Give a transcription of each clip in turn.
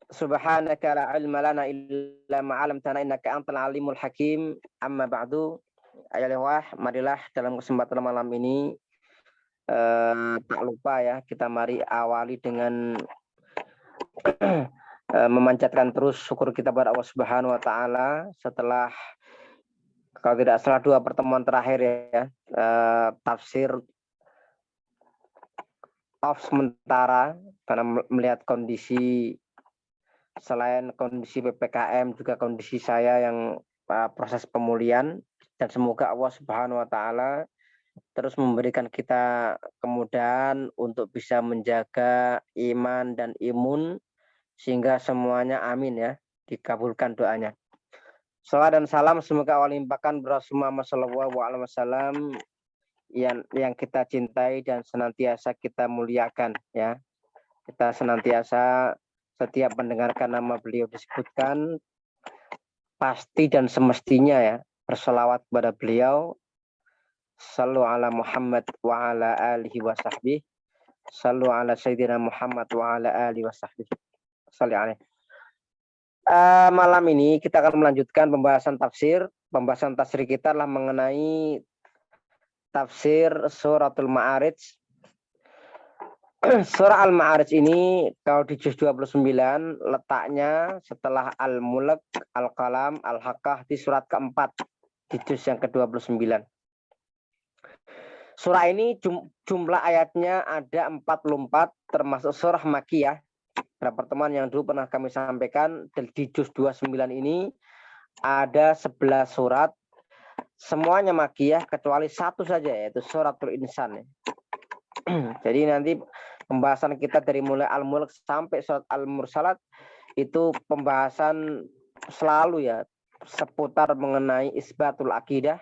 Subhanaka la ilma lana illa ma 'allamtana innaka antal alimul hakim. Amma ba'du. Ayolah, marilah dalam kesempatan malam ini tak lupa ya, kita mari awali dengan memanjatkan terus syukur kita kepada Allah Subhanahu wa taala setelah kalau tidak salah 2 pertemuan terakhir ya, tafsir off sementara karena melihat kondisi selain kondisi PPKM juga kondisi saya yang proses pemulihan, dan semoga Allah Subhanahu wa taala terus memberikan kita kemudahan untuk bisa menjaga iman dan imun sehingga semuanya amin ya, dikabulkan doanya. Salawat dan salam semoga Allah limpahkan Rasulullah sallallahu alaihi wasallam yang kita cintai dan senantiasa kita muliakan ya. Kita senantiasa setiap mendengarkan nama beliau disebutkan pasti dan semestinya ya berselawat kepada beliau. Sallu ala Muhammad wa ala alihi wa sahbihi. Sallu ala Sayyidina Muhammad wa ala alihi wa sahbihi. Salli alaihi. Malam ini kita akan melanjutkan pembahasan tafsir. Pembahasan tafsir kita adalah mengenai tafsir suratul Ma'arij. Surah Al-Ma'arij ini kalau di juz 29 letaknya setelah Al-Mulk, Al-Qalam, Al-Haqqah di surat keempat, di juz yang ke-29. Surah ini jumlah ayatnya ada 44, termasuk surah Makkiyah. Pada pertemuan yang dulu pernah kami sampaikan, di juz 29 ini ada 11 surat. Semuanya Makkiyah kecuali satu saja, yaitu suratul Insan. Jadi nanti pembahasan kita dari mulai Al-Mulk sampai surat Al-Mursalat itu pembahasan selalu ya seputar mengenai isbatul akidah,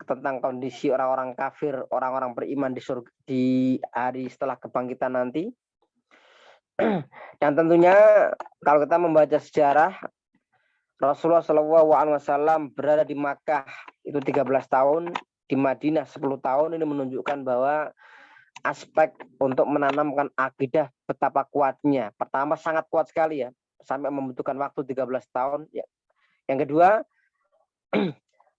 tentang kondisi orang-orang kafir, orang-orang beriman di surga di hari setelah kebangkitan nanti. Dan tentunya kalau kita membaca sejarah, Rasulullah SAW berada di Makkah itu 13 tahun, di Madinah 10 tahun. Ini menunjukkan bahwa aspek untuk menanamkan akidah betapa kuatnya. Pertama sangat kuat sekali ya, sampai membutuhkan waktu 13 tahun. Yang kedua,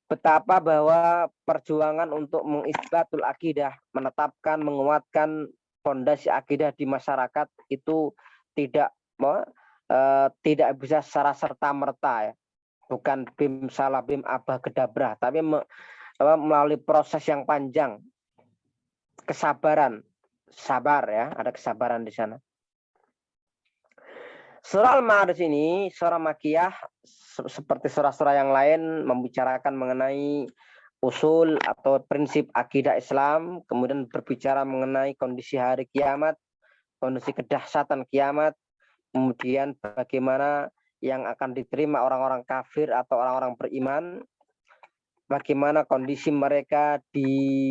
betapa bahwa perjuangan untuk mengisbatul akidah, menetapkan, menguatkan fondasi akidah di masyarakat itu tidak bisa secara serta-merta ya. Bukan bim salah bim abah gedabrah, tapi melalui proses yang panjang. Kesabaran, sabar ya, ada kesabaran di sana. Surah Al-Ma'arij ini surah Makkiyah, seperti surah-surah yang lain membicarakan mengenai usul atau prinsip akidah Islam, kemudian berbicara mengenai kondisi hari kiamat, kondisi kedahsyatan kiamat, kemudian bagaimana yang akan diterima orang-orang kafir atau orang-orang beriman, bagaimana kondisi mereka di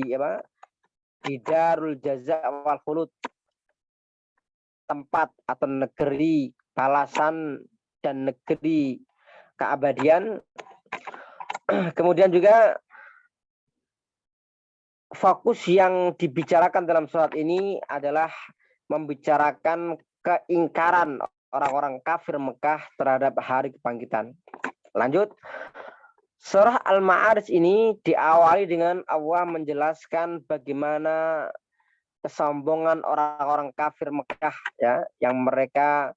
Darul Jaza wal Khulud, tempat atau negeri balasan dan negeri keabadian. Kemudian juga fokus yang dibicarakan dalam surat ini adalah membicarakan keingkaran orang-orang kafir Mekah terhadap hari kebangkitan. Lanjut, surah Al-Ma'arij ini diawali dengan Allah menjelaskan bagaimana kesombongan orang-orang kafir Mekah ya, yang mereka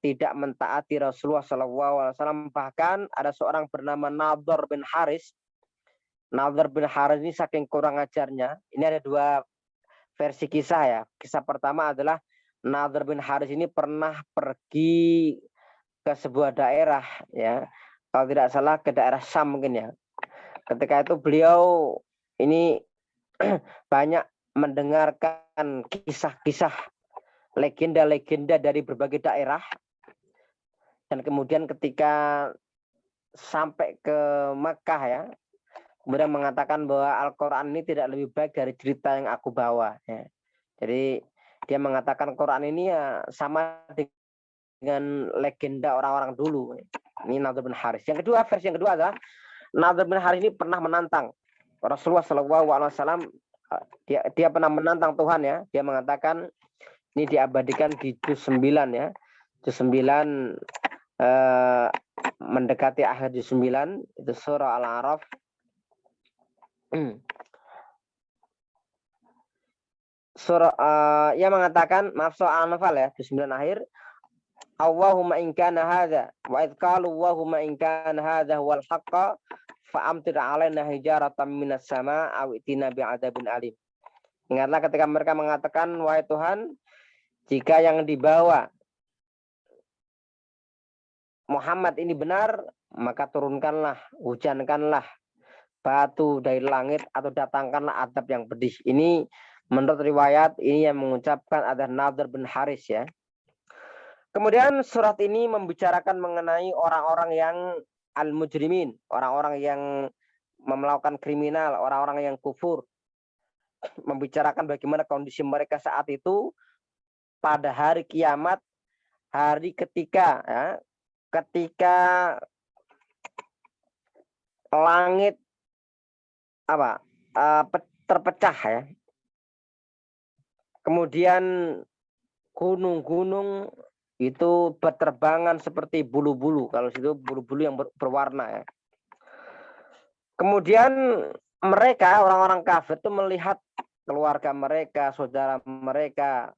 tidak mentaati Rasulullah SAW. Bahkan ada seorang bernama Nadhr bin Haris. Nadhr bin Haris ini saking kurang ajarnya. Ini ada 2 versi kisah ya. Kisah pertama adalah Nadhr bin Haris ini pernah pergi ke sebuah daerah ya, kalau tidak salah ke daerah Syam mungkin ya. Ketika itu beliau ini banyak mendengarkan kisah-kisah, legenda-legenda dari berbagai daerah, dan kemudian ketika sampai ke Makkah ya, kemudian mengatakan bahwa Al-Quran ini tidak lebih baik dari cerita yang aku bawa ya. Jadi dia mengatakan Quran ini ya sama dengan legenda orang-orang dulu. Ini Nadhr bin Haris. Versi yang kedua adalah Nadhr bin Haris ini pernah menantang Rasulullah SAW dia pernah menantang Tuhan ya. Dia mengatakan ini diabadikan di juz 9 ya. Juz 9 mendekati akhir juz 9 itu surah Al-A'raf. Surah yang mengatakan maaf surah Al-Anfal ya juz 9 akhir. Allahumma in kana hadza wa idh qalu Allahumma in kana hadza huwal haqqa fa'amtir 'alaina hijaratan minas sama' aw itina bi'adzabin alim. Ingatlah ketika mereka mengatakan, wahai Tuhan, jika yang dibawa Muhammad ini benar, maka turunkanlah, hujankanlah batu dari langit atau datangkanlah adab yang pedih. Ini menurut riwayat ini yang mengucapkan ada Nadhr bin Haris ya. Kemudian surat ini membicarakan mengenai orang-orang yang al-mujrimin, orang-orang yang melakukan kriminal, orang-orang yang kufur. Membicarakan bagaimana kondisi mereka saat itu pada hari kiamat, hari ketika ya, ketika langit terpecah ya. Kemudian gunung-gunung itu berterbangan seperti bulu-bulu. Kalau situ bulu-bulu yang berwarna ya. Kemudian mereka orang-orang kafir itu melihat keluarga mereka, saudara mereka,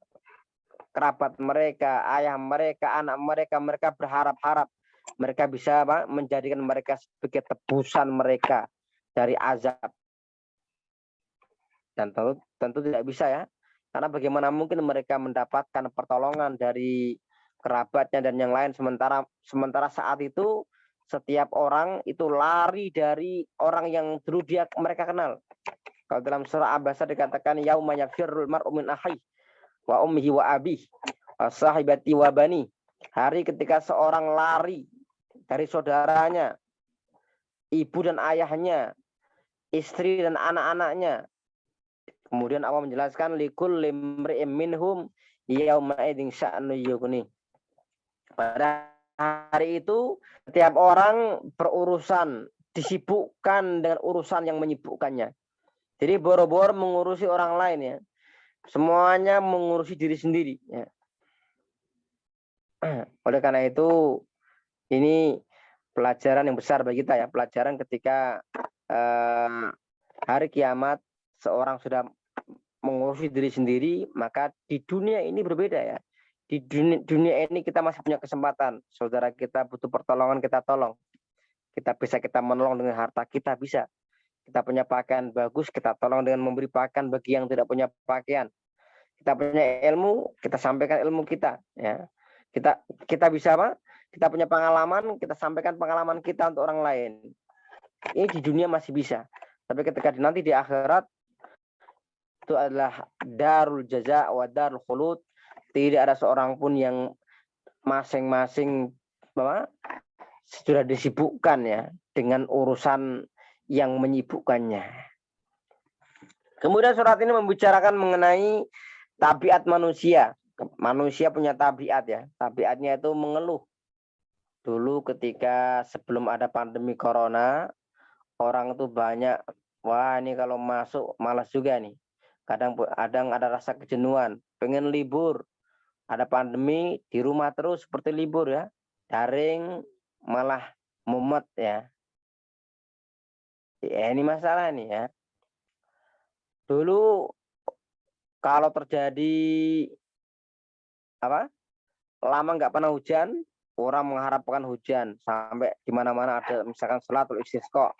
kerabat mereka, ayah mereka, anak mereka, mereka berharap-harap mereka bisa menjadikan mereka sebagai tebusan mereka dari azab. Dan tentu tidak bisa ya. Karena bagaimana mungkin mereka mendapatkan pertolongan dari kerabatnya dan yang lain sementara saat itu setiap orang itu lari dari orang yang dulu mereka kenal. Kalau dalam surah Abasa dikatakan yauma yafirrul mar'u min akhihi wa ummihi wa abihi wa sahibati wa bani. Hari ketika seorang lari dari saudaranya, ibu dan ayahnya, istri dan anak-anaknya. Kemudian Allah menjelaskan likul limri'im minhum yauma idzin sya'nu yughni. Pada hari itu setiap orang berurusan, disibukkan dengan urusan yang menyibukkannya. Jadi boro-boro mengurusi orang lain ya. Semuanya mengurusi diri sendiri ya. Oleh karena itu ini pelajaran yang besar bagi kita ya, pelajaran ketika hari kiamat seorang sudah mengurusi diri sendiri, maka di dunia ini berbeda ya. Di dunia ini kita masih punya kesempatan. Saudara kita butuh pertolongan, kita tolong. Kita menolong dengan harta, kita bisa. Kita punya pakaian bagus, kita tolong dengan memberi pakaian bagi yang tidak punya pakaian. Kita punya ilmu, kita sampaikan ilmu kita. Ya. Kita bisa apa? Kita punya pengalaman, kita sampaikan pengalaman kita untuk orang lain. Ini di dunia masih bisa. Tapi ketika nanti di akhirat, itu adalah darul jaza wa darul khulud. Tidak ada seorang pun yang masing-masing sudah disibukkan ya dengan urusan yang menyibukkannya. Kemudian surat ini membicarakan mengenai tabiat manusia. Manusia punya tabiat ya. Tabiatnya itu mengeluh. Dulu ketika sebelum ada pandemi corona, orang itu banyak, wah ini kalau masuk malas juga nih. Kadang ada rasa kejenuhan, pengen libur. Ada pandemi di rumah terus seperti libur ya. Daring malah mumet ya. Ini masalah nih ya. Dulu kalau terjadi lama nggak pernah hujan, orang mengharapkan hujan sampai di mana-mana ada misalkan salatul istisqa.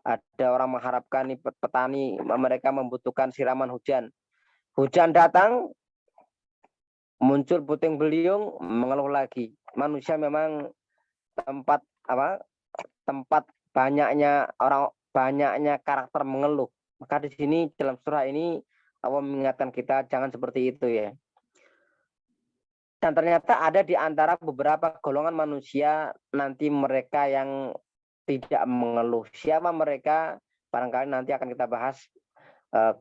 Ada orang mengharapkan nih petani mereka membutuhkan siraman hujan. Hujan datang, muncul puting beliung, mengeluh lagi. Manusia memang tempat banyaknya karakter mengeluh. Maka di sini dalam surah ini Allah mengingatkan kita jangan seperti itu ya. Dan ternyata ada di antara beberapa golongan manusia nanti mereka yang tidak mengeluh. Siapa mereka? Barangkali nanti akan kita bahas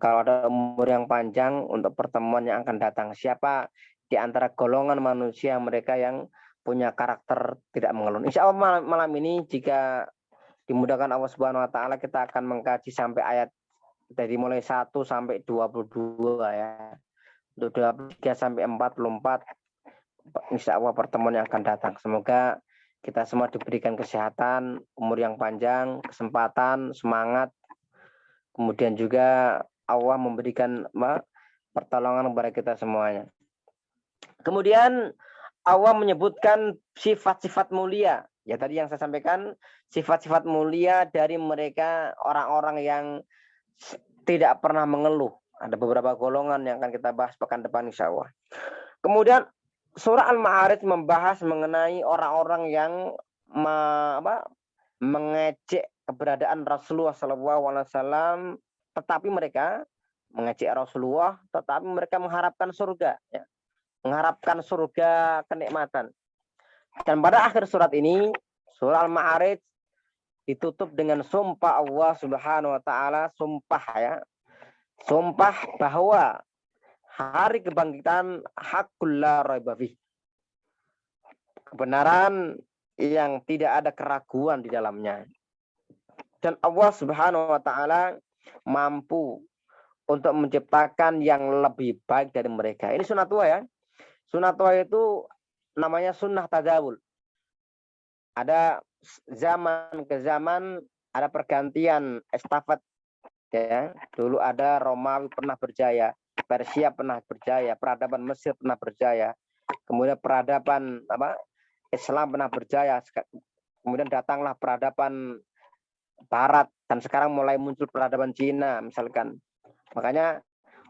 kalau ada umur yang panjang untuk pertemuan yang akan datang. Siapa di antara golongan manusia mereka yang punya karakter tidak mengeluh. Insya Allah malam ini jika dimudahkan Allah Subhanahu wa taala, kita akan mengkaji sampai ayat dari mulai 1 sampai 22 ya. Untuk 23 sampai 44 insya Allah pertemuan yang akan datang. Semoga kita semua diberikan kesehatan, umur yang panjang, kesempatan, semangat. Kemudian juga Allah memberikan pertolongan kepada kita semuanya. Kemudian Allah menyebutkan sifat-sifat mulia. Ya tadi yang saya sampaikan, sifat-sifat mulia dari mereka orang-orang yang tidak pernah mengeluh. Ada beberapa golongan yang akan kita bahas pekan depan insya Allah. Kemudian surah Al-Ma'arij membahas mengenai orang-orang yang mengejek keberadaan Rasulullah SAW, tetapi mereka mengejek Rasulullah, tetapi mereka mengharapkan surga, ya. Mengharapkan surga kenikmatan. Dan pada akhir surat ini, surah Al-Ma'arij ditutup dengan sumpah Allah Subhanahu wa taala, sumpah ya. Sumpah bahwa hari kebangkitan haqqul la raiba fih. Kebenaran yang tidak ada keraguan di dalamnya. Dan Allah Subhanahu wa taala mampu untuk menciptakan yang lebih baik dari mereka. Ini sunnah tua ya. Sunnah tua itu namanya sunnah tadawul. Ada zaman ke zaman, ada pergantian estafet ya. Dulu ada Romawi pernah berjaya, Persia pernah berjaya, peradaban Mesir pernah berjaya. Kemudian peradaban Islam pernah berjaya. Kemudian datanglah peradaban Barat dan sekarang mulai muncul peradaban Cina misalkan. Makanya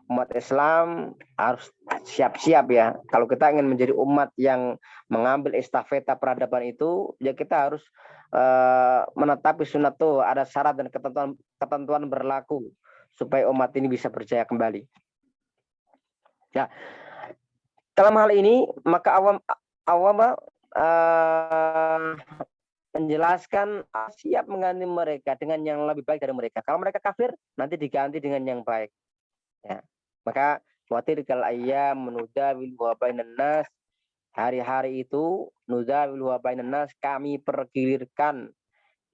umat Islam harus siap-siap ya. Kalau kita ingin menjadi umat yang mengambil estafeta peradaban itu, ya kita harus menetapi sunnah itu, ada syarat dan ketentuan berlaku supaya umat ini bisa berjaya kembali. Ya, dalam hal ini maka Allah menjelaskan siap mengganti mereka dengan yang lebih baik dari mereka. Kalau mereka kafir, nanti diganti dengan yang baik. Ya. Maka watilkal ayyam nudawilu bainan nas, hari-hari itu nudawilu bainan nas, kami pergilirkan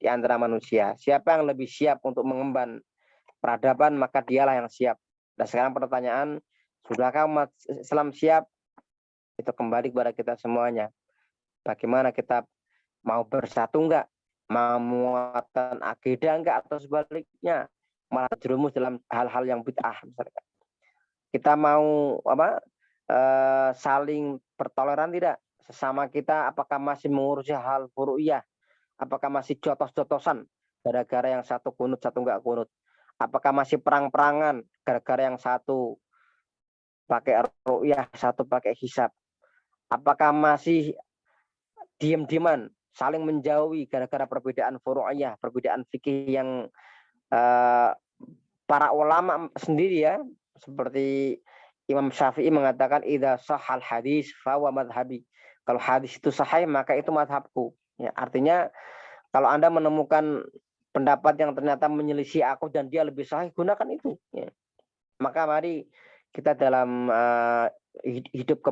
di antara manusia. Siapa yang lebih siap untuk mengemban peradaban, maka dialah yang siap. Dan sekarang pertanyaan, sudahkah umat Islam siap? Itu kembali kepada kita semuanya. Bagaimana kita mau bersatu enggak? Mau muatan akidah enggak? Atau sebaliknya malah terjerumus dalam hal-hal yang bid'ah misalkan. Kita mau saling bertoleran tidak? Sesama kita apakah masih mengurusi hal furu'iyah? Apakah masih jotos-jotosan gara-gara yang satu kunut, satu enggak kunut? Apakah masih perang-perangan gara-gara yang satu pakai ru'yah, satu pakai hisab? Apakah masih diam-diaman, saling menjauhi gara-gara perbedaan furu'iyah, perbedaan fikih yang para ulama sendiri ya, seperti Imam Syafi'i mengatakan idza sahhal hadis fa wa madhhabi. Kalau hadis itu sahih maka itu madhabku. Ya, artinya kalau Anda menemukan pendapat yang ternyata menyelisih aku dan dia lebih sahih, gunakan itu. Ya. Maka mari kita dalam hidup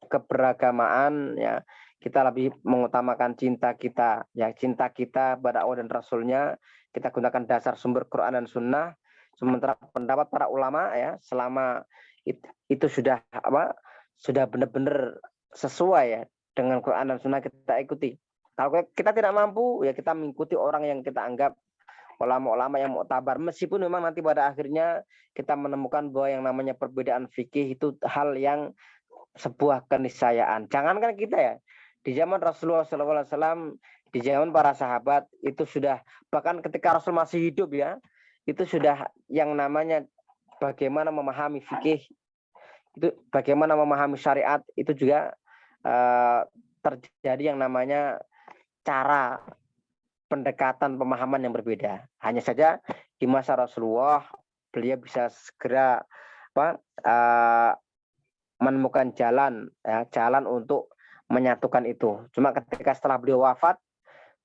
keberagamaan ya, kita lebih mengutamakan cinta kita ya, cinta kita pada Allah dan Rasulnya. Kita gunakan dasar sumber Quran dan Sunnah. Sementara pendapat para ulama ya, selama itu sudah benar-benar sesuai ya dengan Quran dan Sunnah, kita ikuti. Kalau kita tidak mampu ya kita mengikuti orang yang kita anggap ulama-ulama yang muktabar, meskipun memang nanti pada akhirnya kita menemukan bahwa yang namanya perbedaan fikih itu hal yang sebuah keniscayaan. Jangankan kita ya, di zaman Rasulullah SAW, di zaman para sahabat itu sudah, bahkan ketika Rasul masih hidup ya, itu sudah yang namanya bagaimana memahami fikih, itu bagaimana memahami syariat, itu juga terjadi yang namanya cara pendekatan pemahaman yang berbeda. Hanya saja di masa Rasulullah beliau bisa segera menemukan jalan ya, jalan untuk menyatukan itu. Cuma ketika setelah beliau wafat,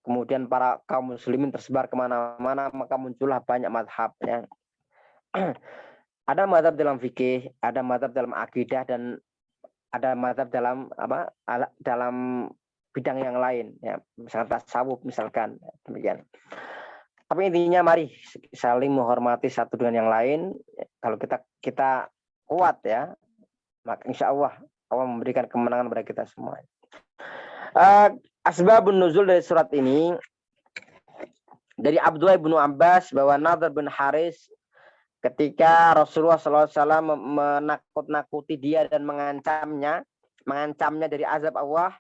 kemudian para kaum muslimin tersebar kemana-mana, maka muncullah banyak madhab ya. Ada madhab dalam fikih, ada madhab dalam akidah, dan ada madhab dalam dalam bidang yang lain ya, misalkan tasawuf misalkan, demikian. Tapi intinya mari saling menghormati satu dengan yang lain. Kalau kita kuat ya, maka insya Allah memberikan kemenangan kepada kita semua. Asbabun nuzul dari surat ini dari Abdullah bin Abbas bahwa Nadhr bin Haris ketika Rasulullah SAW menakut-nakuti dia dan mengancamnya dari azab Allah,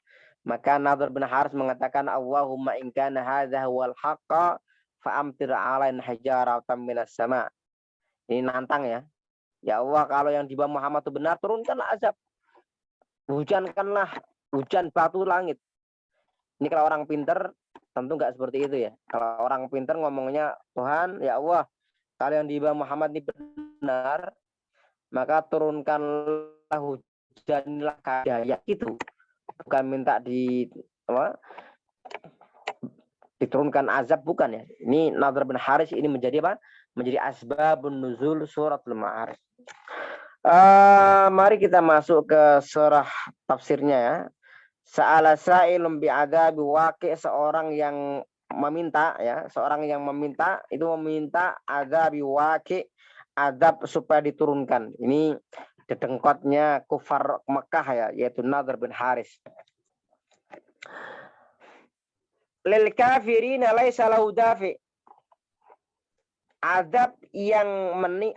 maka Nadhr bin Haris mengatakan, Allahumma in kana hadza huwal haqqa fa'amtir 'alaina hijaratan minas sama. Ini nantang ya. Ya Allah, kalau yang di bawah Muhammad itu benar, turunkanlah azab. Hujankanlah hujan batu langit. Ini kalau orang pinter tentu nggak seperti itu ya. Kalau orang pinter ngomongnya, Tuhan, ya Allah, kalau yang di bawah Muhammad ini benar, maka turunkanlah hujanlah kayak gitu. Bukan minta diturunkan azab, bukan ya. Ini Nadhr bin Haris ini menjadi apa? Menjadi asbabun nuzul suratul Ma'arij. Mari kita masuk ke surah tafsirnya ya. Sa'ala sa'ilun bi'adabi waqi', seorang yang meminta itu meminta adabi waqi', adab supaya diturunkan. Ini dedengkotnya kufar Mekah ya, yaitu Nadhr bin Haris. Lil kafirina laisa lahu dafi'. Azab yang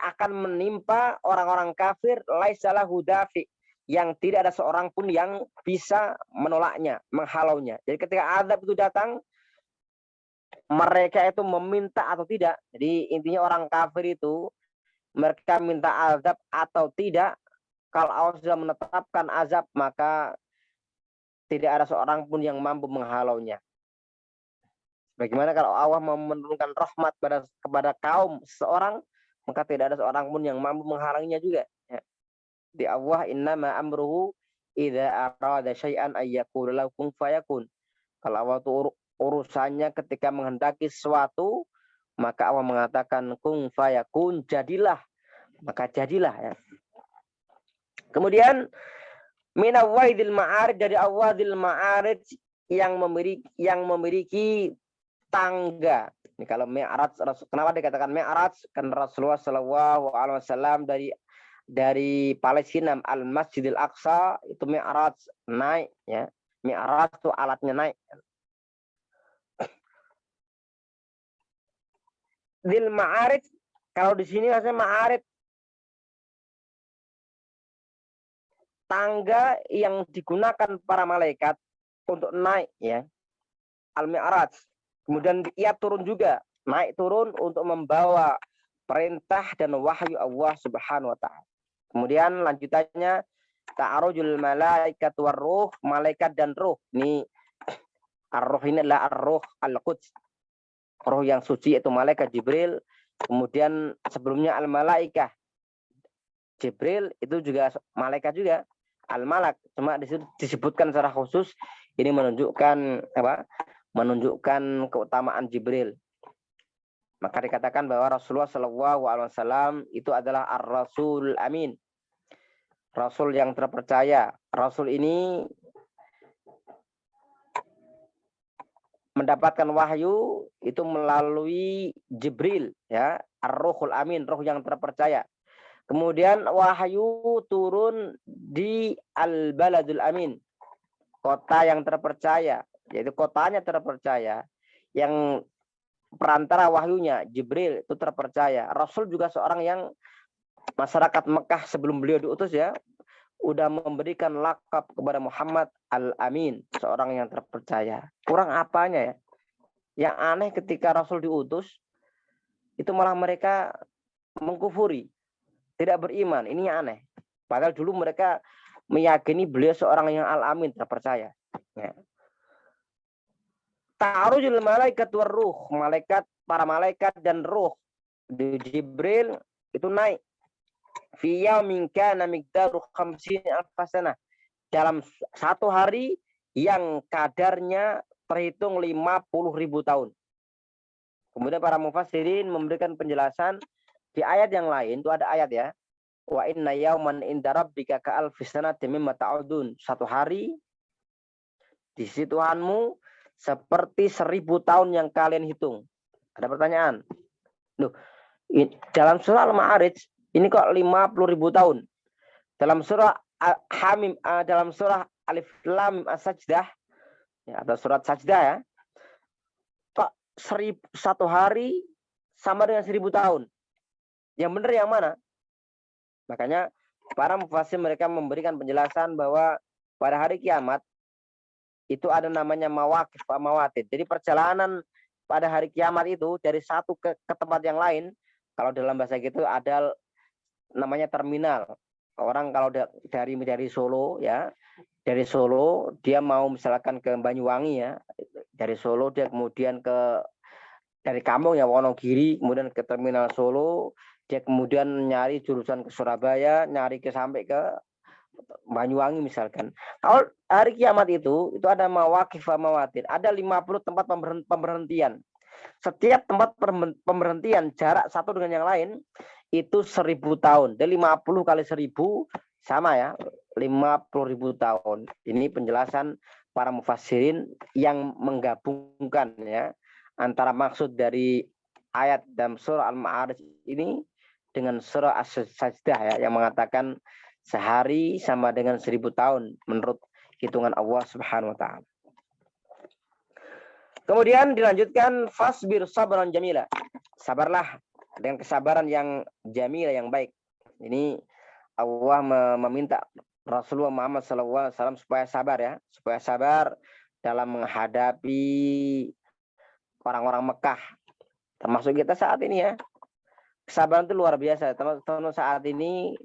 akan menimpa orang-orang kafir laisa lahu dafi', yang tidak ada seorang pun yang bisa menolaknya, menghalaunya. Jadi ketika azab itu datang, mereka itu meminta atau tidak. Jadi intinya orang kafir itu mereka minta azab atau tidak, kalau Allah sudah menetapkan azab, maka tidak ada seorang pun yang mampu menghalaunya. Bagaimana kalau Allah mau menurunkan rahmat kepada kaum seseorang, maka tidak ada seorang pun yang mampu menghalanginya juga. Ya. Di Allah, innama amruhu idza arada syai'an ayyaqula lahu kun fayakun. Kalau Allah itu urusannya ketika menghendaki sesuatu, maka Allah mengatakan kun fayakun, jadilah, maka jadilah ya. Kemudian minawaidil ma'arij, dari awadil ma'arij yang memiliki tangga. Ini kalau Mi'raj, kenapa dikatakan Mi'raj? Kan Rasulullah Shallallahu Alaihi Wasallam dari Palestina Al Masjidil Aqsa itu Mi'raj, naik ya. Mi'raj itu alatnya naik. Dil Ma'arij, kalau di sini maksudnya Ma'arij, tangga yang digunakan para malaikat untuk naik ya. Al Mi'raj. Kemudian ia turun juga, naik turun untuk membawa perintah dan wahyu Allah Subhanahu wa taala. Kemudian lanjutannya ta'arujul malaikat warruh, malaikat dan ruh. Ini ar-ruh ini adalah ar-ruh al-quds. Ruh yang suci yaitu malaikat Jibril. Kemudian sebelumnya al-malaikah. Jibril itu juga malaikat juga. Al-malak, cuma disebutkan secara khusus, ini menunjukkan apa? Menunjukkan keutamaan Jibril. Maka dikatakan bahwa Rasulullah SAW itu adalah ar-Rasul Amin, Rasul yang terpercaya. Rasul ini mendapatkan wahyu itu melalui Jibril, ya, ar-Ruhul Amin, roh yang terpercaya. Kemudian wahyu turun di Al-Baladul Amin, kota yang terpercaya. Yaitu kotanya terpercaya, yang perantara wahyunya Jibril itu terpercaya. Rasul juga seorang yang masyarakat Mekah sebelum beliau diutus ya, udah memberikan lakab kepada Muhammad Al-Amin, seorang yang terpercaya. Kurang apanya ya? Yang aneh ketika Rasul diutus, itu malah mereka mengkufuri, tidak beriman. Ini yang aneh. Padahal dulu mereka meyakini beliau seorang yang Al-Amin, terpercaya. Ya. Ta'arujul malaikat warruh, para malaikat dan ruh di Jibril itu naik. Fi yaumin kana miqdaru 50 alf sanah, dalam satu hari yang kadarnya terhitung 50.000 tahun. Kemudian para mufassirin memberikan penjelasan di ayat yang lain, itu ada ayat ya. Wa inna yauman inda rabbika ka alfi sanatin mimma ta'udun. Satu hari di sisi Tuhanmu seperti 1000 tahun yang kalian hitung. Ada pertanyaan. Loh, dalam surah Al-Ma'arij ini kok 50.000 tahun. Dalam surah Hamim, dalam surah Alif Lam Mim As-Sajdah, ya, atau surat Sajdah ya, kok 1 hari sama dengan 1.000 tahun. Yang benar yang mana? Makanya para mufasir mereka memberikan penjelasan bahwa pada hari kiamat itu ada namanya mawaqif mawatid. Jadi perjalanan pada hari kiamat itu dari satu ke tempat yang lain, kalau dalam bahasa gitu ada namanya terminal. Orang kalau dari Solo ya, dari Solo dia mau misalkan ke Banyuwangi ya, dari Solo dia kemudian dari kampung ya Wonogiri, kemudian ke terminal Solo, dia kemudian nyari jurusan ke Surabaya, nyari sampai ke Banyuwangi misalkan. Kalau hari kiamat itu ada mawaqif mawatin, ada 50 tempat pemberhentian. Setiap tempat pemberhentian jarak satu dengan yang lain itu 1.000 tahun. Jadi 50 kali 1.000 sama ya, 50.000 tahun. Ini penjelasan para mufassirin yang menggabungkan ya antara maksud dari ayat dalam surah Al-Ma'arij ini dengan surah As-Sajdah ya, yang mengatakan sehari sama dengan 1.000 tahun menurut hitungan Allah Subhanahu wa taala. Kemudian dilanjutkan fasbir sabran jamila. Sabarlah dengan kesabaran yang jamila, yang baik. Ini Allah meminta Rasulullah Muhammad SAW supaya sabar ya, supaya sabar dalam menghadapi orang-orang Mekah. Termasuk kita saat ini ya. Kesabaran itu luar biasa. Teman-teman saat ini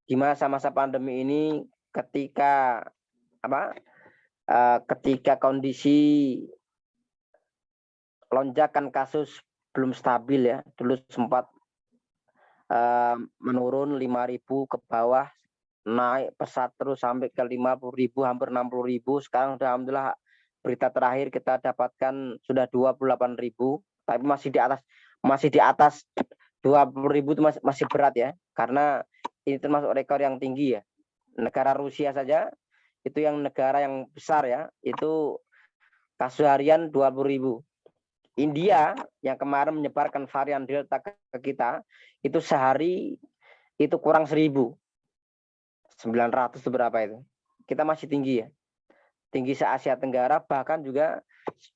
di masa-masa pandemi ini ketika ketika kondisi lonjakan kasus belum stabil ya, dulu sempat menurun 5.000 ke bawah, naik pesat terus sampai ke 50.000, hampir 60.000. Sekarang sudah alhamdulillah berita terakhir kita dapatkan sudah 28.000, tapi masih di atas 20.000 itu masih berat ya, karena ini termasuk rekor yang tinggi ya. Negara Rusia saja itu yang negara yang besar ya, itu kasus harian 20.000. India yang kemarin menyebarkan varian Delta ke kita, itu sehari itu kurang 1.000. 900 itu berapa itu? Kita masih tinggi ya. Tinggi se-Asia Tenggara, bahkan juga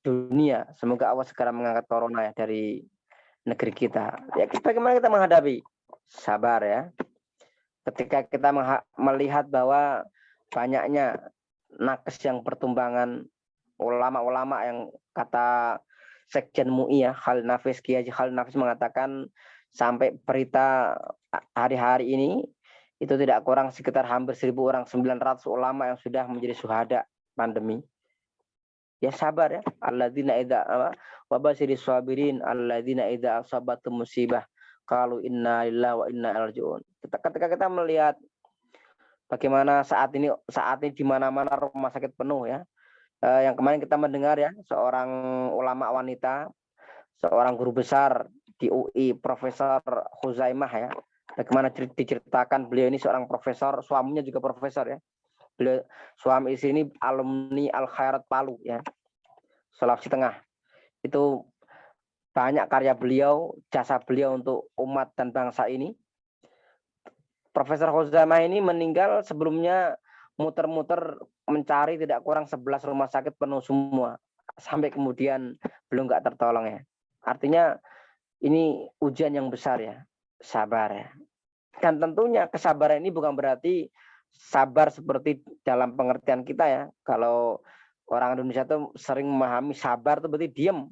dunia. Semoga Allah segera mengangkat corona ya dari negeri kita. Ya, bagaimana kita menghadapi? Sabar ya. Ketika kita melihat bahwa banyaknya nakes yang pertumbangan, ulama-ulama yang kata Sekjen MUI ya, Khalil Nafis, Kiai Khalil Nafis mengatakan sampai berita hari-hari ini itu tidak kurang sekitar hampir 1.000 orang, 900 ulama yang sudah menjadi syuhada pandemi. Ya sabar ya. Alladzina idza wa basiris sabirin alladzina idza asabatum musibah qalu inna lillahi wa inna ilaihi raji'un. Ketika kita melihat bagaimana saat ini di mana-mana rumah sakit penuh ya. Yang kemarin kita mendengar ya, seorang ulama wanita, seorang guru besar di UI, Profesor Khuzaimah ya, bagaimana diceritakan beliau ini seorang profesor, suaminya juga profesor ya. Beliau suami istri ini alumni Al Khairat Palu ya, Sulawesi Tengah. Itu banyak karya beliau, jasa beliau untuk umat dan bangsa ini. Profesor Khuzaimah ini meninggal sebelumnya muter-muter mencari tidak kurang 11 rumah sakit penuh semua, sampai kemudian belum nggak tertolong ya. Artinya ini ujian yang besar ya, sabar ya. Dan tentunya kesabaran ini bukan berarti sabar seperti dalam pengertian kita ya. Kalau orang Indonesia itu sering memahami sabar itu berarti diam.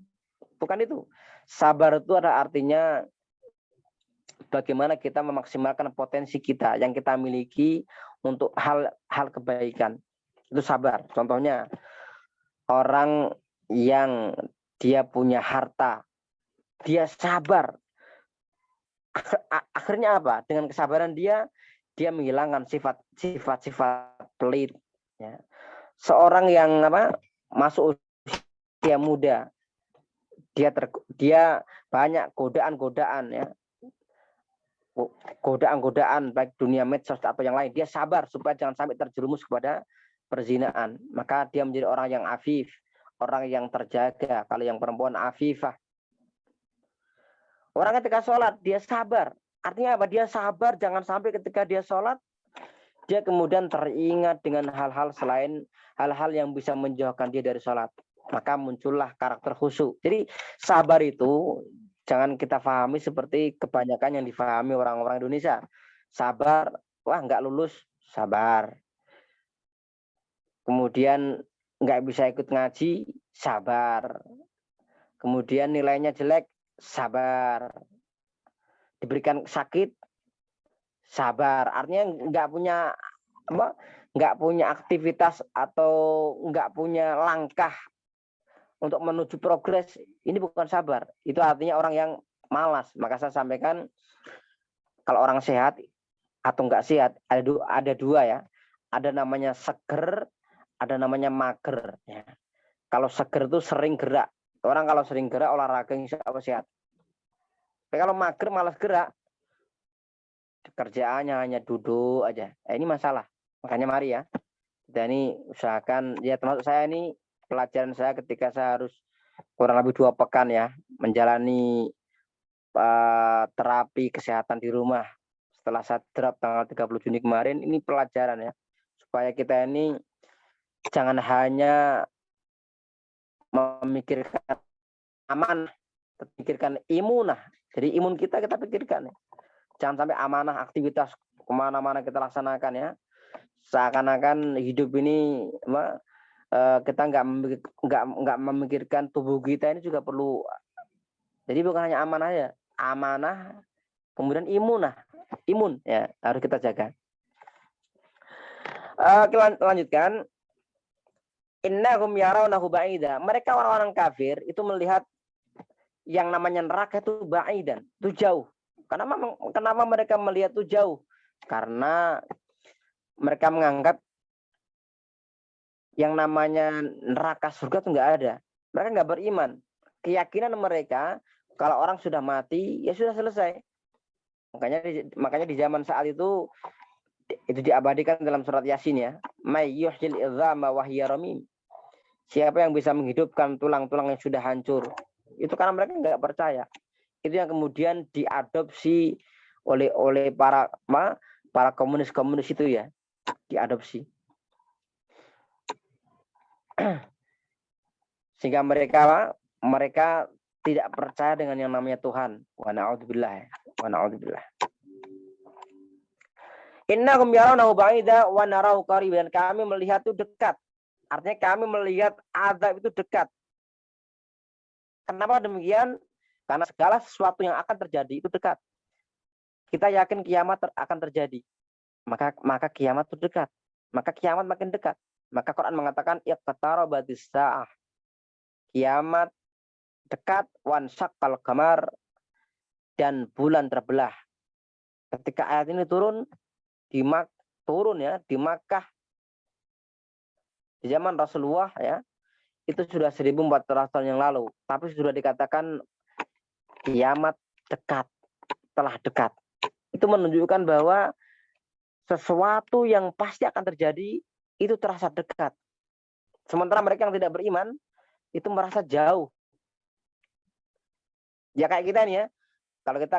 Bukan itu. Sabar itu ada artinya bagaimana kita memaksimalkan potensi kita yang kita miliki untuk hal kebaikan. Itu sabar. Contohnya orang yang dia punya harta, dia sabar. Akhirnya apa? Dengan kesabaran dia menghilangkan sifat-sifat pelit. Ya. Seorang yang masuk usia muda, dia banyak godaan-godaan ya. Godaan-godaan baik dunia medsos atau yang lain, dia sabar supaya jangan sampai terjerumus kepada perzinaan. Maka dia menjadi orang yang afif, orang yang terjaga. Kalau yang perempuan afifah. Orang ketika sholat dia sabar. Artinya apa? Dia sabar jangan sampai ketika dia sholat dia kemudian teringat dengan hal-hal selain hal-hal yang bisa menjauhkan dia dari sholat. Maka muncullah karakter khusyuk. Jadi sabar itu jangan kita pahami seperti kebanyakan yang difahami orang-orang Indonesia. Sabar, wah nggak lulus, sabar. Kemudian nggak bisa ikut ngaji, sabar. Kemudian nilainya jelek, sabar. Diberikan sakit, sabar. Artinya nggak punya aktivitas atau nggak punya langkah untuk menuju progres. Ini bukan sabar. Itu artinya orang yang malas. Maka saya sampaikan kalau orang sehat atau nggak sehat ada dua ya. Ada namanya seger, ada namanya mager. Ya. Kalau seger itu sering gerak. Orang kalau sering gerak olahraga insya Allah sehat. Tapi kalau mager malas gerak, kerjaannya hanya duduk aja. Ini masalah. Makanya mari ya, kita ini usahakan, ya termasuk saya ini pelajaran saya ketika saya harus kurang lebih 2 pekan ya menjalani terapi kesehatan di rumah. Setelah saya drop tanggal 30 Juni kemarin, ini pelajaran ya supaya kita ini jangan hanya memikirkan aman, pikirkan imunah. Jadi imun kita pikirkan ya. Jangan sampai amanah aktivitas kemana-mana kita laksanakan ya. Seakan-akan hidup ini kita nggak memikirkan tubuh kita ini juga perlu. Jadi bukan hanya amanah ya, amanah kemudian imun ya harus kita jaga. Kita lanjutkan. Innahum yarawnahu ba'ida. Mereka orang-orang kafir itu melihat yang namanya neraka itu ba'idan, itu jauh. Kenapa mereka melihat itu jauh? Karena mereka menganggap yang namanya neraka surga itu nggak ada. Mereka nggak beriman. Keyakinan mereka kalau orang sudah mati ya sudah selesai. Makanya di zaman saat itu diabadikan dalam surat Yasin ya. May yuhyil idzama wa hiya ramim. Siapa yang bisa menghidupkan tulang-tulang yang sudah hancur? Itu karena mereka nggak percaya. Itu yang kemudian diadopsi oleh para komunis itu ya, diadopsi. Sehingga mereka tidak percaya dengan yang namanya Tuhan. Wa na'udzubillah. Wa na'udzubillah. Innahum yarawnahu ba'ida wa narahu qariban. Kami melihat itu dekat. Artinya kami melihat azab itu dekat. Kenapa demikian? Karena segala sesuatu yang akan terjadi itu dekat. Kita yakin kiamat akan terjadi. Maka kiamat itu dekat. Maka kiamat makin dekat. Maka Quran mengatakan iqtarabatis saah. Kiamat dekat, wan syaqqal qamar, dan bulan terbelah. Ketika ayat ini turun di Makkah di zaman Rasulullah ya. Itu sudah 1400 tahun yang lalu, tapi sudah dikatakan kiamat dekat, telah dekat. Itu menunjukkan bahwa sesuatu yang pasti akan terjadi itu terasa dekat. Sementara mereka yang tidak beriman itu merasa jauh. Ya kayak kita nih ya. Kalau kita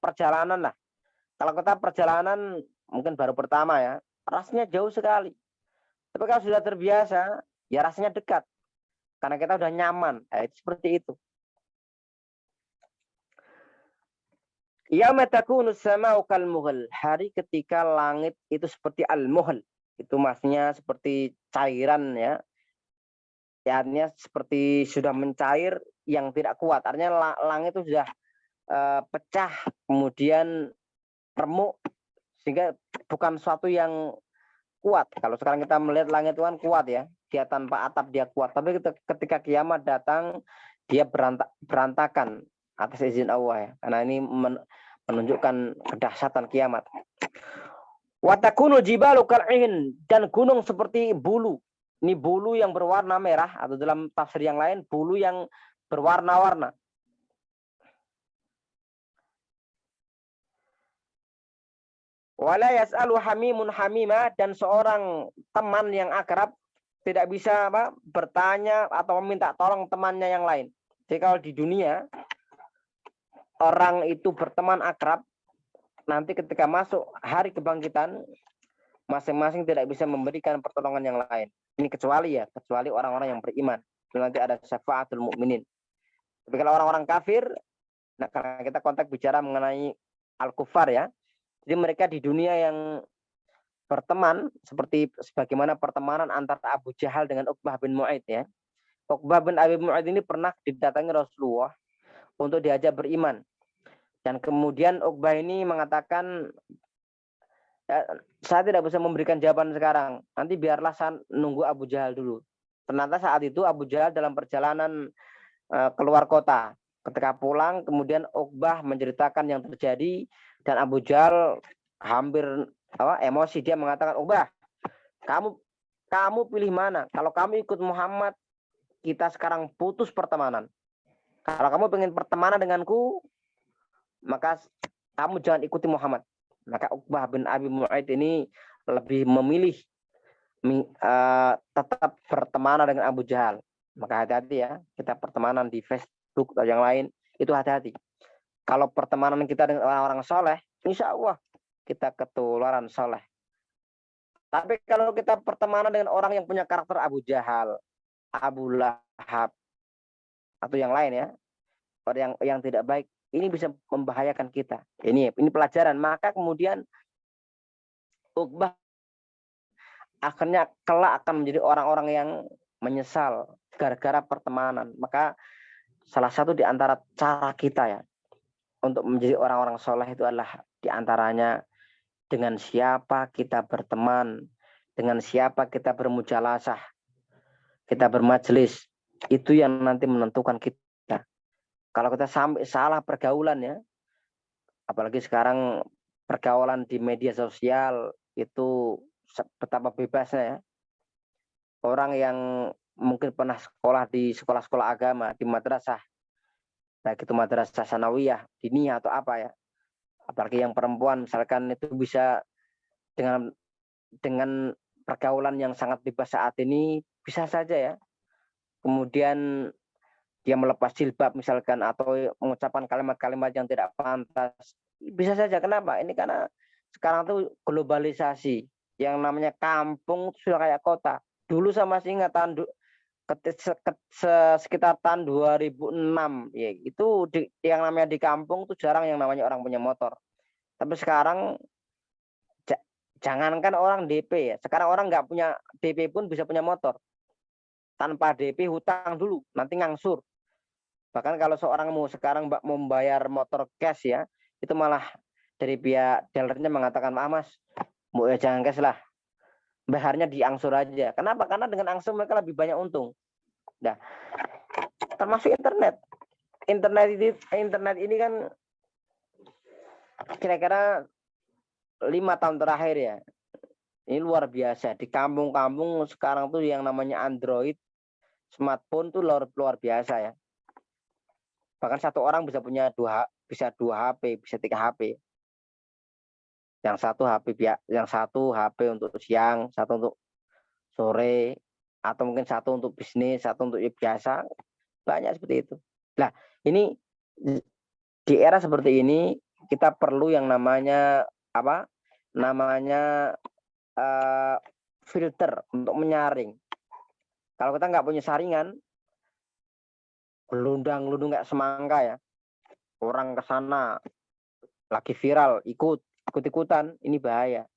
perjalanan lah. Kalau kita perjalanan mungkin baru pertama ya, rasanya jauh sekali. Tapi kalau sudah terbiasa, ya rasanya dekat. Karena kita udah nyaman. Itu seperti itu. Yauma takunu sama'u kalmuhl. Hari ketika langit itu seperti al-muhl. Itu maksudnya seperti cairan ya. Artinya seperti sudah mencair yang tidak kuat. Artinya langit itu sudah pecah, kemudian remuk, sehingga bukan suatu yang kuat. Kalau sekarang kita melihat langit itu kan kuat ya. Dia tanpa atap dia kuat. Tapi ketika kiamat datang, dia berantakan atas izin Allah ya. Karena ini menunjukkan kedahsyatan kiamat. Wa takunu jibalu kal'in, dan gunung seperti bulu. Ini bulu yang berwarna merah, atau dalam tafsir yang lain bulu yang berwarna-warna. Wala yas'alu hamimun hamima, dan seorang teman yang akrab tidak bisa bertanya atau meminta tolong temannya yang lain. Jadi kalau di dunia orang itu berteman akrab, nanti ketika masuk hari kebangkitan, masing-masing tidak bisa memberikan pertolongan yang lain. Ini kecuali orang-orang yang beriman. Nanti ada syafaatul mukminin. Tapi kalau orang-orang kafir, nah karena kita konteks bicara mengenai al-kufar ya. Jadi mereka di dunia yang berteman seperti sebagaimana pertemanan antara Abu Jahal dengan Uqbah bin Mu'aid ya. Uqbah bin Abi Mu'aid ini pernah didatangi Rasulullah untuk diajak beriman. Dan kemudian Uqbah ini mengatakan, saya tidak bisa memberikan jawaban sekarang. Nanti biarlah saya nunggu Abu Jahal dulu. Ternyata saat itu Abu Jahal dalam perjalanan keluar kota. Ketika pulang, kemudian Uqbah menceritakan yang terjadi dan Abu Jahal hampir emosi. Dia mengatakan, Uqbah, kamu pilih mana? Kalau kamu ikut Muhammad, kita sekarang putus pertemanan. Kalau kamu pengen pertemanan denganku, maka kamu jangan ikuti Muhammad. Maka Uqbah bin Abi Mu'aid ini lebih memilih tetap bertemanan dengan Abu Jahal. Maka hati-hati ya, kita pertemanan di Facebook atau yang lain, itu hati-hati. Kalau pertemanan kita dengan orang-orang soleh, insya Allah kita ketularan soleh. Tapi kalau kita pertemanan dengan orang yang punya karakter Abu Jahal, Abu Lahab, atau yang lain ya, orang yang tidak baik, ini bisa membahayakan kita. Ini pelajaran. Maka kemudian Uqbah akhirnya kelak akan menjadi orang-orang yang menyesal gara-gara pertemanan. Maka salah satu di antara cara kita ya untuk menjadi orang-orang soleh itu adalah di antaranya dengan siapa kita berteman, dengan siapa kita bermujalasah, kita bermajelis. Itu yang nanti menentukan kita. Kalau kita sampai salah pergaulan ya, apalagi sekarang pergaulan di media sosial itu betapa bebasnya ya. Orang yang mungkin pernah sekolah di sekolah-sekolah agama, di madrasah, baik itu madrasah sanawiyah, diniyah atau apa ya, apalagi yang perempuan misalkan itu bisa dengan pergaulan yang sangat bebas saat ini, bisa saja ya. Kemudian dia melepas jilbab misalkan atau mengucapkan kalimat-kalimat yang tidak pantas, bisa saja. Kenapa? Ini karena sekarang tuh globalisasi, yang namanya kampung sudah kayak kota. Dulu saya masih ingat sekitar tahun 2006 ya, itu yang namanya di kampung tuh jarang yang namanya orang punya motor. Tapi sekarang jangankan orang DP ya, sekarang orang nggak punya DP pun bisa punya motor. Tanpa DP hutang dulu, nanti ngangsur. Bahkan kalau seorang mau sekarang membayar motor cash ya, itu malah dari pihak dealernya mengatakan, maaf mas, mau ya jangan cash lah, bayarnya diangsur aja. Kenapa? Karena dengan angsur mereka lebih banyak untung. Nah, termasuk internet. Internet ini kan kira-kira 5 tahun terakhir ya. Ini luar biasa. Di kampung-kampung sekarang tuh yang namanya Android, smartphone tuh luar biasa ya. Bahkan satu orang bisa punya dua HP, bisa 3 HP. Yang satu HP untuk siang, satu untuk sore, atau mungkin satu untuk bisnis, satu untuk biasa. Banyak seperti itu. Nah, ini di era seperti ini kita perlu yang namanya filter untuk menyaring. Kalau kita nggak punya saringan, gelundang-gelundung kayak semangka ya, orang ke sana lagi viral, ikut-ikutan, ini bahaya.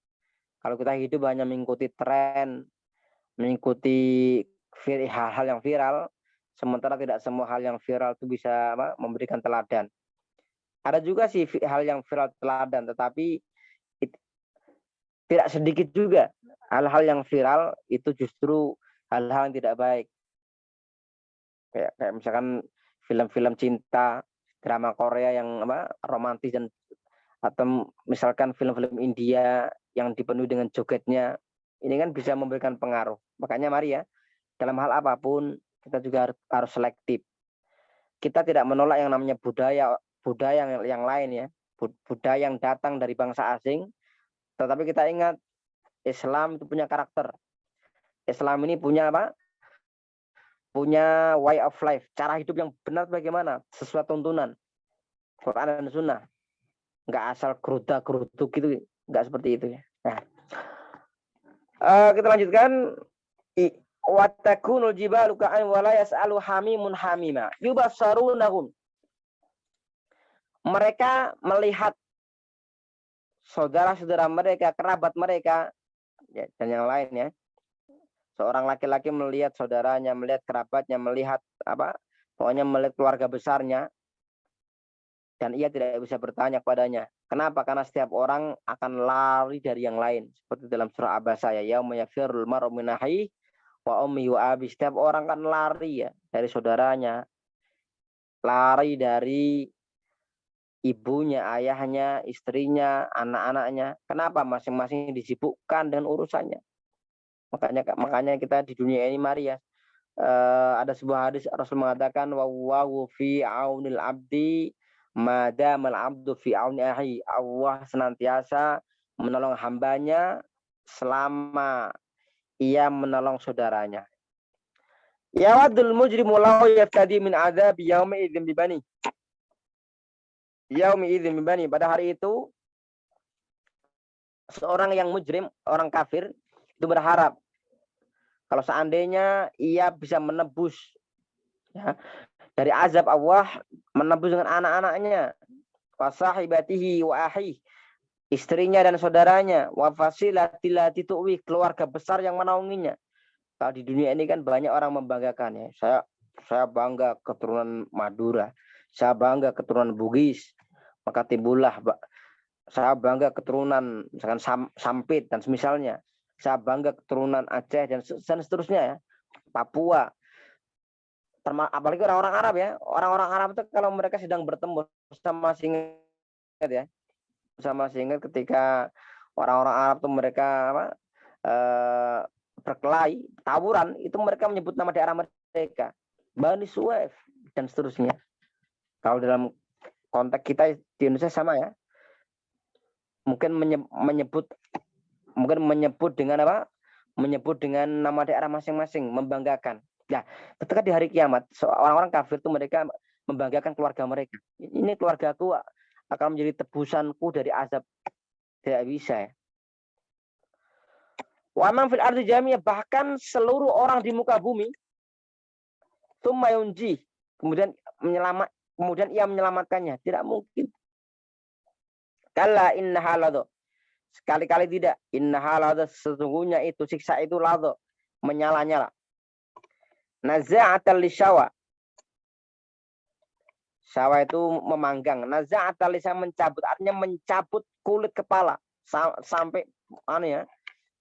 Kalau kita hidup hanya mengikuti tren, mengikuti hal-hal yang viral, sementara tidak semua hal yang viral itu bisa memberikan teladan. Ada juga sih hal yang viral teladan, tetapi tidak sedikit juga hal-hal yang viral itu justru hal-hal yang tidak baik. Kayak misalkan film-film cinta, drama Korea yang romantis, dan atau misalkan film-film India yang dipenuhi dengan jogetnya, ini kan bisa memberikan pengaruh. Makanya mari ya, dalam hal apapun kita juga harus selektif. Kita tidak menolak yang namanya budaya yang lain ya, budaya yang datang dari bangsa asing, tetapi kita ingat Islam itu punya karakter. Islam ini punya punya way of life, cara hidup yang benar bagaimana, sesuai tuntunan. Quran dan Sunnah. Nggak asal geruda-geruduk gitu, nggak seperti itu ya. Nah, kita lanjutkan. Wa takunul jibalu ka'an wa la yas'alu hamimun hamima. Yubassarunahum. Mereka melihat saudara-saudara mereka, kerabat mereka, ya, dan yang lain ya. Seorang laki-laki melihat saudaranya, melihat kerabatnya, melihat apa? Pokoknya melihat keluarga besarnya, dan ia tidak bisa bertanya kepadanya. Kenapa? Karena setiap orang akan lari dari yang lain. Seperti dalam surah Abasa ya, yauma yafirrul mar'u min akhihi wa ummi wa abi. Setiap orang kan lari ya dari saudaranya, lari dari ibunya, ayahnya, istrinya, anak-anaknya. Kenapa? Masing-masing disibukkan dengan urusannya. Makanya kita di dunia ini mari ya. Ada sebuah hadis Rasul mengatakan wa fi aunil abdi madamal abdu fi auni ahi. Allah senantiasa menolong hambanya selama ia menolong saudaranya. Ya wadul mujrimu law yaftadi min adzab yaumi idzin bibani. Yaumi idzin bibani. Pada hari itu seorang yang mujrim, orang kafir itu berharap kalau seandainya ia bisa menebus ya, dari azab Allah, menebus dengan anak-anaknya, wasahibatihi wa ahi, istrinya dan saudaranya, wa fasilati lati tuwi, keluarga besar yang menaunginya. Kalau di dunia ini kan banyak orang membanggakan ya. Saya bangga keturunan Madura, saya bangga keturunan Bugis, maka timbullah saya bangga keturunan misalkan Sampit dan semisalnya. Saya bangga keturunan Aceh dan seterusnya ya. Papua. Apalagi orang-orang Arab ya. Orang-orang Arab itu kalau mereka sedang bertemu sama ingat ya. Sama ingat ketika orang-orang Arab itu mereka apa? Berkelahi, tawuran, itu mereka menyebut nama daerah mereka. Bani Suwaif dan seterusnya. Kalau dalam konteks kita di Indonesia sama ya. Mungkin menyebut dengan apa? Menyebut dengan nama daerah masing-masing, membanggakan. Nah, ketika di hari kiamat, orang-orang kafir itu mereka membanggakan keluarga mereka. Ini keluargaku akan menjadi tebusanku dari azab. Tidak bisa ya. Wa man fil ardi jami'ah, bahkan seluruh orang di muka bumi, tsumma yunji, kemudian ia menyelamatkannya. Tidak mungkin. Kalla innaha ladha. Sekali-kali tidak. Innaha ladha, sesungguhnya itu siksa itu ladha, menyala-nyala. Naza'atal lisyawa. Syawa itu memanggang. Naza'atal lisyawa, mencabut, artinya mencabut kulit kepala sampai ya,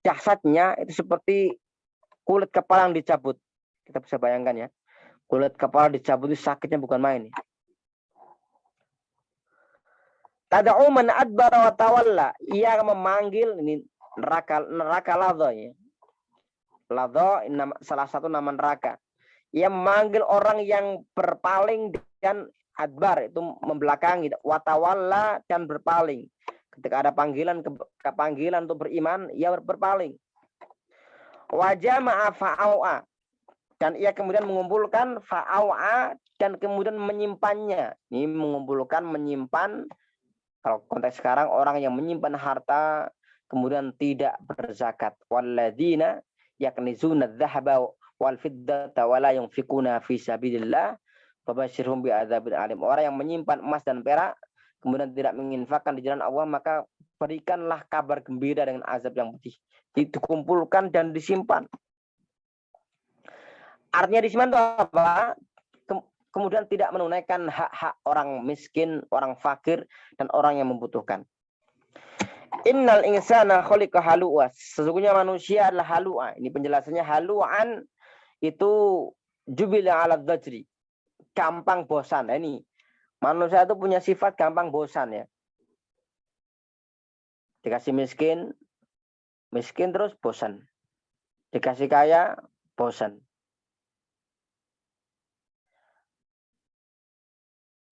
dahsyatnya itu seperti kulit kepala yang dicabut. Kita bisa bayangkan ya. Kulit kepala dicabut itu sakitnya bukan main. Tad'u man adbara wa tawalla. Ia memanggil, ini neraka ladha ya. Ladha salah satu nama neraka. Ia memanggil orang yang berpaling dan adbar itu membelakangi, wa tawalla dan berpaling. Ketika ada panggilan untuk beriman, ia berpaling. Wa jama'a fa'au'a, dan ia kemudian mengumpulkan fa'au'a dan kemudian menyimpannya. Ini mengumpulkan, menyimpan. Kalau konteks sekarang orang yang menyimpan harta kemudian tidak berzakat. Walladzina yaknizuna adh-dhahaba wal fiddata wa la yunfikuna fi sabilillah fabasyirhum bi'adzabin alim. Orang yang menyimpan emas dan perak kemudian tidak menginfakkan di jalan Allah, maka berikanlah kabar gembira dengan azab yang pedih. Dikumpulkan dan disimpan. Artinya disimpan itu apa? Kemudian tidak menunaikan hak-hak orang miskin, orang fakir, dan orang yang membutuhkan. Innal insana khuliqa halu'a. Sesungguhnya manusia adalah halu'a. Ini penjelasannya, halu'an itu jubila ala dhajri. Gampang bosan. Nah, ini manusia itu punya sifat gampang bosan ya. Dikasih miskin terus bosan. Dikasih kaya, bosan.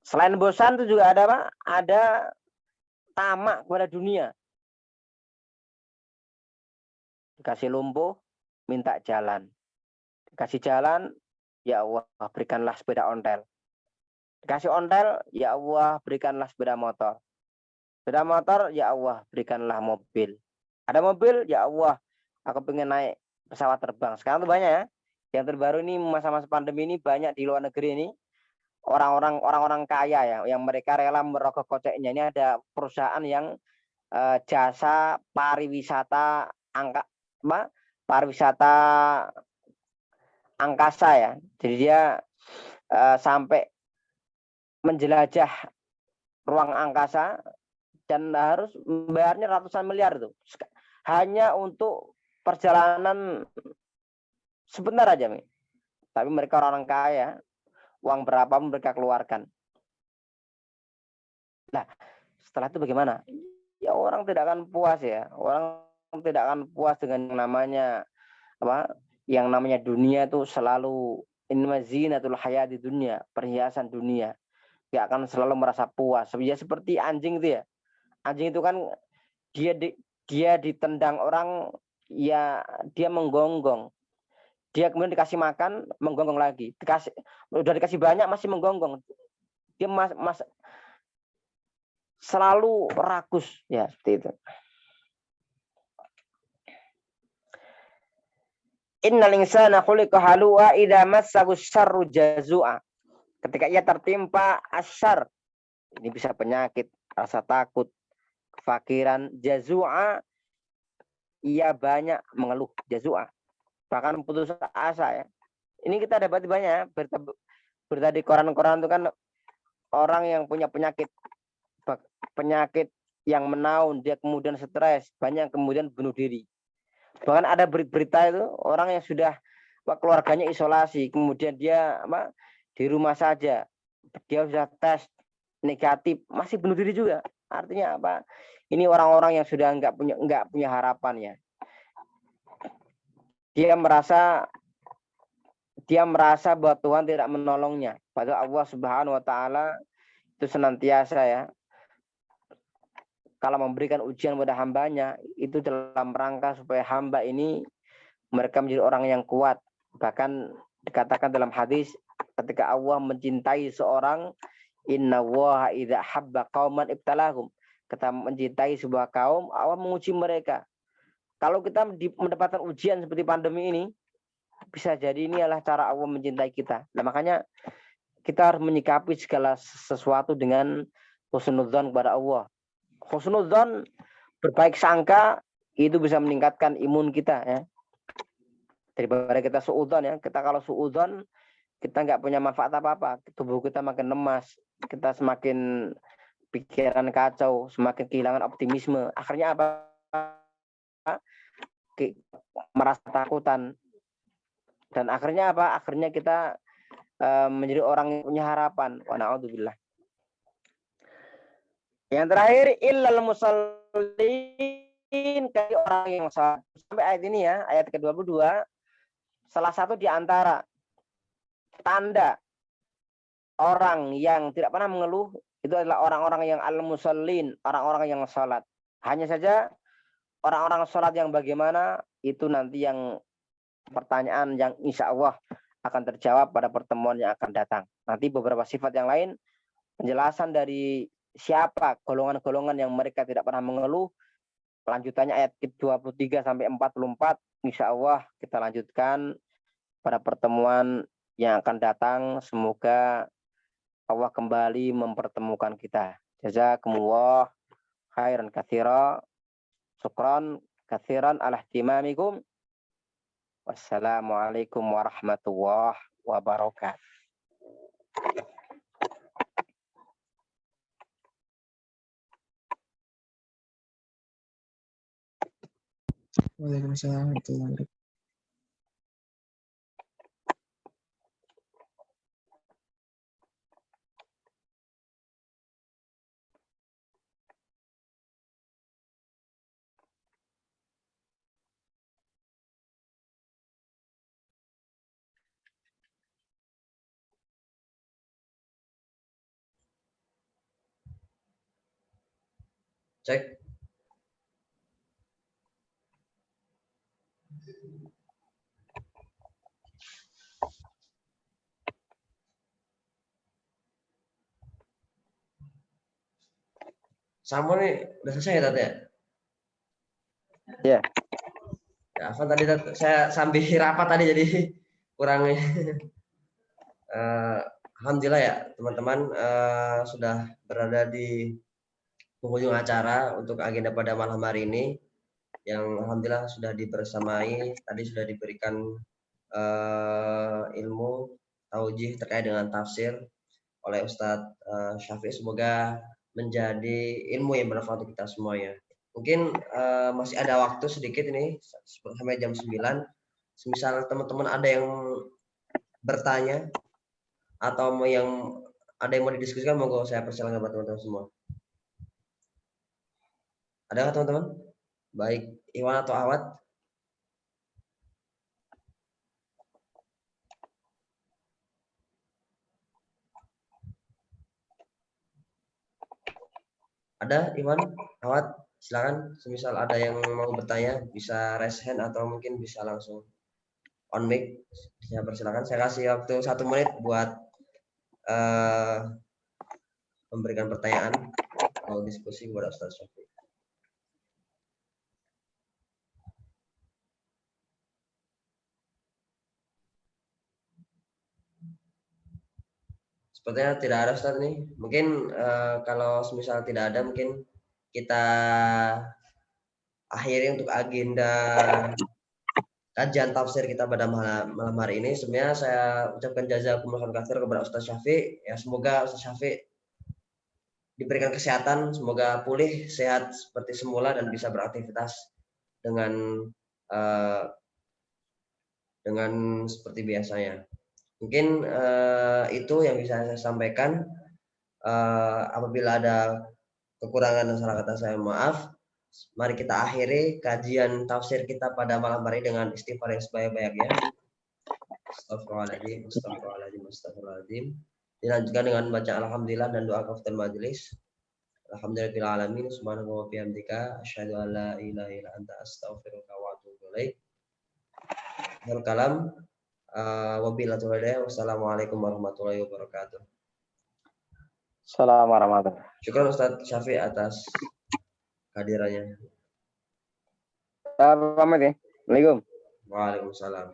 Selain bosan itu juga ada apa? Ada tamak kepada dunia. Dikasih lumpuh, minta jalan. Dikasih jalan, ya Allah berikanlah sepeda ontel. Dikasih ontel, ya Allah berikanlah sepeda motor. Sepeda motor, ya Allah berikanlah mobil. Ada mobil, ya Allah aku pengen naik pesawat terbang. Sekarang tuh banyak ya. Yang terbaru ini masa-masa pandemi ini banyak di luar negeri ini orang-orang kaya ya, yang mereka rela merogoh koceknya. Ini ada perusahaan yang jasa pariwisata pariwisata angkasa ya. Jadi dia sampai menjelajah ruang angkasa dan harus membayarnya ratusan miliar itu hanya untuk perjalanan sebentar aja, Mi. Tapi mereka orang kaya, uang berapa mereka keluarkan. Nah, setelah itu bagaimana? Ya orang tidak akan puas ya. Orang tidak akan puas dengan yang namanya apa? Yang namanya dunia itu selalu inmazinatul hayat di dunia, perhiasan dunia. Gak akan selalu merasa puas. Ya seperti anjing itu ya. Anjing itu kan dia dia ditendang orang, ya dia menggonggong. Dia kemudian dikasih makan, menggonggong lagi. Udah dikasih banyak masih menggonggong. Dia selalu rakus ya seperti itu. Innal insana khuliqa halu'a idza massahu syarru jazua. Ketika ia tertimpa asyar, ini bisa penyakit, rasa takut, kefakiran, jazua, ia banyak mengeluh, jazua. Bahkan putus asa ya. Ini kita dapat banyak berita di koran-koran itu kan orang yang punya penyakit yang menaun, dia kemudian stres, banyak kemudian bunuh diri. Bahkan ada berita itu orang yang sudah keluarganya isolasi, kemudian dia di rumah saja, dia sudah tes negatif, masih bunuh diri juga. Artinya apa? Ini orang-orang yang sudah nggak punya harapan ya. Dia merasa bahwa Tuhan tidak menolongnya. Padahal Allah Subhanahu wa taala itu senantiasa ya, kalau memberikan ujian pada hambanya, itu dalam rangka supaya hamba ini mereka menjadi orang yang kuat. Bahkan dikatakan dalam hadis, ketika Allah mencintai seorang, inna waha idza habba qauman ibtalahum. Kita mencintai sebuah kaum, Allah menguji mereka. Kalau kita mendapatkan ujian seperti pandemi ini, bisa jadi ini adalah cara Allah mencintai kita. Nah, makanya kita harus menyikapi segala sesuatu dengan husnudzon kepada Allah. Husnudzon, berbaik sangka, itu bisa meningkatkan imun kita ya. Daripada kita suudzon ya. Kita kalau suudzon, kita nggak punya manfaat apa-apa. Tubuh kita makin lemas, kita semakin pikiran kacau, semakin kehilangan optimisme. Akhirnya apa? Merasa takutan. Dan akhirnya apa? Akhirnya kita menjadi orang yang punya harapan. Wa na'udzubillah. Yang terakhir, illal musallin, kayak orang yang salat. Sampai ayat ini ya, ayat ke-22, salah satu di antara tanda orang yang tidak pernah mengeluh itu adalah orang-orang yang al-musallin, orang-orang yang salat. Hanya saja orang-orang salat yang bagaimana itu nanti yang pertanyaan yang insya Allah akan terjawab pada pertemuan yang akan datang. Nanti beberapa sifat yang lain, penjelasan dari siapa golongan-golongan yang mereka tidak pernah mengeluh, lanjutannya ayat 23 sampai 44, insya Allah kita lanjutkan pada pertemuan yang akan datang. Semoga Allah kembali mempertemukan kita. Jazakumullah khairan katsira. Syukran katsiran ala ihtimamikum. Wassalamualaikum warahmatullahi wabarakatuh. Waalaikumsalam warahmatullahi wabarakatuh. Cek. Samuel nih udah selesai ya tadi ya? Ya. Ya, Afan tadi saya sambil rapat tadi jadi kurang. Alhamdulillah ya teman-teman sudah berada di penghujung acara untuk agenda pada malam hari ini yang alhamdulillah sudah dibersamai, tadi sudah diberikan ilmu taujih terkait dengan tafsir oleh Ustadz Syafiq. Semoga menjadi ilmu yang bermanfaat untuk kita semuanya. Mungkin masih ada waktu sedikit ini sampai jam 9. Semisal teman-teman ada yang bertanya atau ada yang mau didiskusikan, monggo saya persilakan buat teman-teman semua. Ada nggak teman-teman? Baik Iwan atau Awad? Ada Iwan, Awad? Silakan. Semisal ada yang mau bertanya, bisa raise hand atau mungkin bisa langsung on mic. Saya persilakan. Saya kasih waktu 1 menit buat memberikan pertanyaan atau diskusi kepada Ustaz Syafiq. Sepertinya tidak ada Ustaz nih. Mungkin kalau semisal tidak ada, mungkin kita akhiri untuk agenda kajian tafsir kita pada malam hari ini. Sebenarnya saya ucapkan jazakumullah khair kepada Ustaz Syafiq. Ya, semoga Ustaz Syafiq diberikan kesehatan, semoga pulih sehat seperti semula dan bisa beraktivitas dengan seperti biasanya. Mungkin itu yang bisa saya sampaikan. Apabila ada kekurangan dan salah kata saya maaf. Mari kita akhiri kajian tafsir kita pada malam hari dengan istighfar yang sebanyak-banyaknya. Astagfirullahaladzim, astagfirullahaladzim, astagfirullahaladzim. Dilanjutkan dengan baca alhamdulillah dan doa kaftan majelis. Alhamdulillahil alamin, subhanahu wa bihamdika, asyhadu an la ilaha illa anta, astaghfiruka wa atubu ilaik. Kalam, wabillahi wassalamualaikum warahmatullahi wabarakatuh. Assalamualaikum warahmatullahi wabarakatuh. Syukur Ustaz Syafiq atas kehadirannya. Pamit ya. Assalamualaikum. Waalaikumsalam.